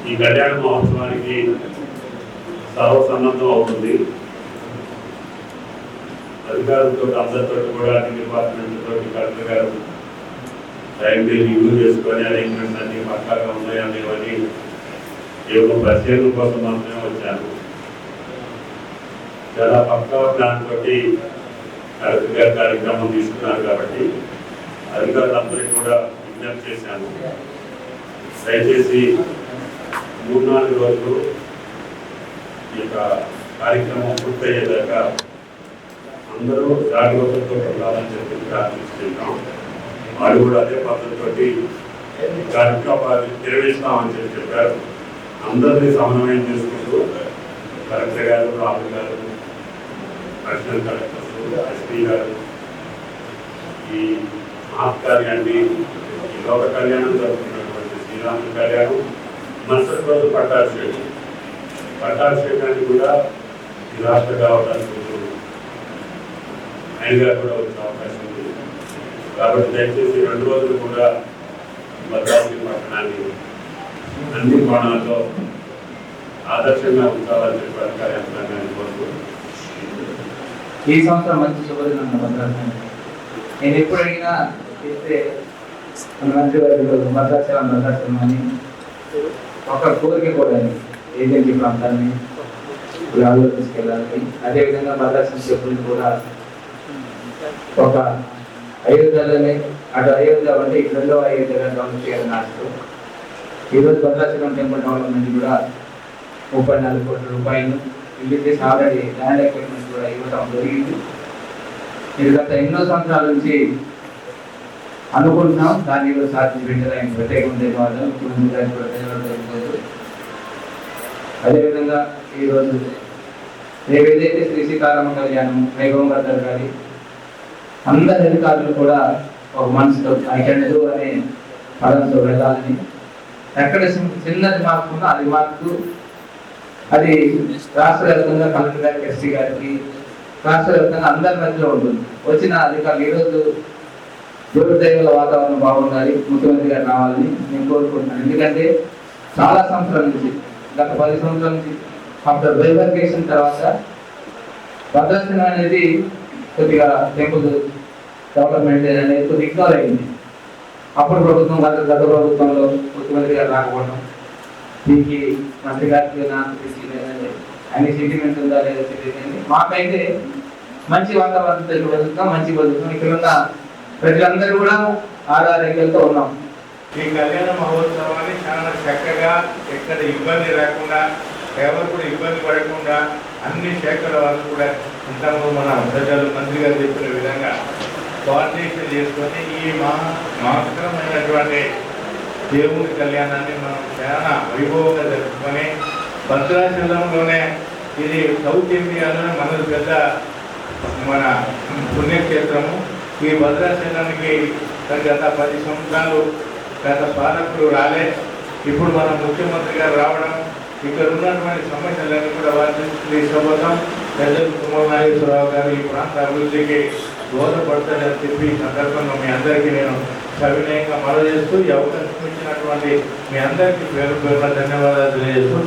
ఈ కళ్యాణ మహోత్సవానికి సర్వసన్నద్ధం అవుతుంది. అధికారులతో అందరితో కూడా అన్ని డిపార్ట్మెంట్ తోటి కలెక్టర్ గారు టైంకి రివ్యూ చేసుకొని అరేంజ్మెంట్స్ అన్ని పక్కాగా ఉన్నాయని కేవలం పరిశీలన కోసం మాత్రమే వచ్చాను. చాలా పక్కా దాంతో కలెక్టర్ గారు కార్యక్రమం తీసుకున్నారు కాబట్టి అధికారులందరికీ కూడా విజ్ఞప్తి చేశాను. దయచేసి 3-4 రోజులు ఈ యొక్క కార్యక్రమం పూర్తయ్యేదాకా అందరూ జాగ్రత్తలతో ఉండాలని చెప్పి ప్రార్థిస్తున్నాం. వాళ్ళు కూడా అదే పద్ధతితోటి కార్యక్రమాలు నిర్వహిస్తామని చెప్పారు. అందరినీ సమన్వయం చేసుకుంటూ కలెక్టర్ గారు, రాహుల్ గారు, అడిషనల్ కలెక్టర్స్, ఎస్పీ గారు ఈ మహత్కార్యాన్ని, ఈ లోక కళ్యాణం జరుగుతున్నటువంటి శ్రీరాముల కళ్యాణం మరుసటి రోజు పట్టాభిషేకానికి కూడా ఈ రాష్ట్ర కావడానికి ఆయన గారు కూడా వచ్చే అవకాశం ఉంది. కాబట్టి దయచేసి 2 రోజులు కూడా భద్రాద్రి పట్టణాన్ని అన్ని కోణాల్లో ఆదర్శంగా ఉంచాలని చెప్పి అధికార యంత్రాంగాన్ని కోరుతూ ఈ సంవత్సరం మంచి శుభదినం భద్రాచలం. నేను ఎప్పుడు అడిగినా చేస్తే భద్రాచలం అని ఒక కోరిక కూడా ఏజెన్సీ ప్రాంతాన్ని గాలిలో తీసుకెళ్ళాలి. అదేవిధంగా భద్రాచలం చెప్పులు కూడా ఒక అయోధ్యలోనే అటు అయోధ్య అంటే ఇటు 2వ అయోధ్యగా డెవలప్ చేయాలని ఆశతో ఈరోజు భద్రాచలం టెంపుల్ డెవలప్మెంట్ కూడా 34 కోట్ల రూపాయలు రిలీజ్ చేసి ఆల్రెడీ ల్యాండ్ ఎక్విప్మెంట్ కూడా ఇవ్వడం జరిగింది. ఇది గత ఎన్నో సంవత్సరాల నుంచి అనుకుంటున్నాం. దాన్ని కూడా సాధించి పెట్టడానికి ప్రత్యేకంగా ధన్యవాదాలు. ముఖ్యమంత్రి గారికి కూడా ధన్యవాదాలు. అదేవిధంగా ఈరోజు రేపు ఏదైతే శ్రీ సీతారామ కళ్యాణం వైభవంగా జరగాలి, అందరి అధికారులు కూడా ఒక మనసుతో ఐక్యతతో అనే పదంతో వెళ్ళాలని, ఎక్కడ చిన్నది మార్పు ఉన్నా అది మార్పు అది రాష్ట్ర వ్యాప్తంగా కలెక్టర్ గారికి, ఎస్సీ గారికి, రాష్ట్ర వ్యాప్తంగా అందరి మధ్యలో ఉంటుంది. వచ్చిన అధికారులు ఈరోజు దేవుల వాతావరణం బాగుండాలి, ముఖ్యమంత్రి గారు రావాలని నేను కోరుకుంటున్నాను. ఎందుకంటే చాలా సంవత్సరాల నుంచి, గత 10 సంవత్సరాల నుంచి ఆఫ్టర్ బైఫర్కేషన్ తర్వాత భద్రాచలం అనేది కొద్దిగా టెంపుల్ డెవలప్మెంట్ అనేది కొద్దిగా ఇగ్నోర్ అయింది. అప్పుడు ప్రభుత్వం గత ప్రభుత్వంలో ముఖ్యమంత్రి గారు రాకపోవడం, దీనికి మంత్రి గారికి అన్ని సెంటిమెంట్ ఉందా లేదా తెలియదు. మాకైతే మంచి వాతావరణం బతుకుతాం, మంచి బతుకుతాం. ఇక్కడ ఉన్న ప్రజలందరూ కూడా ఆరోగ్యాలతో ఉన్నాం. ఈ కళ్యాణ మహోత్సవాన్ని చాలా చక్కగా ఎక్కడ ఇబ్బంది రాకుండా, ఎవరు కూడా ఇబ్బంది పడకుండా అన్ని శాఖల వాళ్ళు కూడా ఇంతకు మన ప్రజలు మంత్రి గారు చెప్పిన విధంగా కోఆర్డినేషన్ చేసుకొని ఈ మహత్తరమైనటువంటి దేవుని కళ్యాణాన్ని మనం చాలా వైభవంగా జరుపుకొని భద్రాచలంలోనే ఇది సౌత్ ఇండియాలోనే మనది పెద్ద మన పుణ్యక్షేత్రము. ఈ భద్రాచలానికి గత 10 సంవత్సరాలు గత పాలకులు రాలే. ఇప్పుడు మన ముఖ్యమంత్రి గారు రావడం, ఇక్కడ ఉన్నటువంటి సమస్యలన్నీ కూడా వారిని తీసుకోవడం, పెద్దలు తుమ్మల నాగేశ్వరరావు గారు ఈ ప్రాంత అభివృద్ధికి దోహదపడతారని చెప్పి ఈ సందర్భంగా మీ అందరికీ నేను సవినయంగా మనవి చేస్తూ ఈ అవకాశం ఇచ్చినటువంటి మీ అందరికీ పేరు పేరున ధన్యవాదాలు తెలియజేస్తూ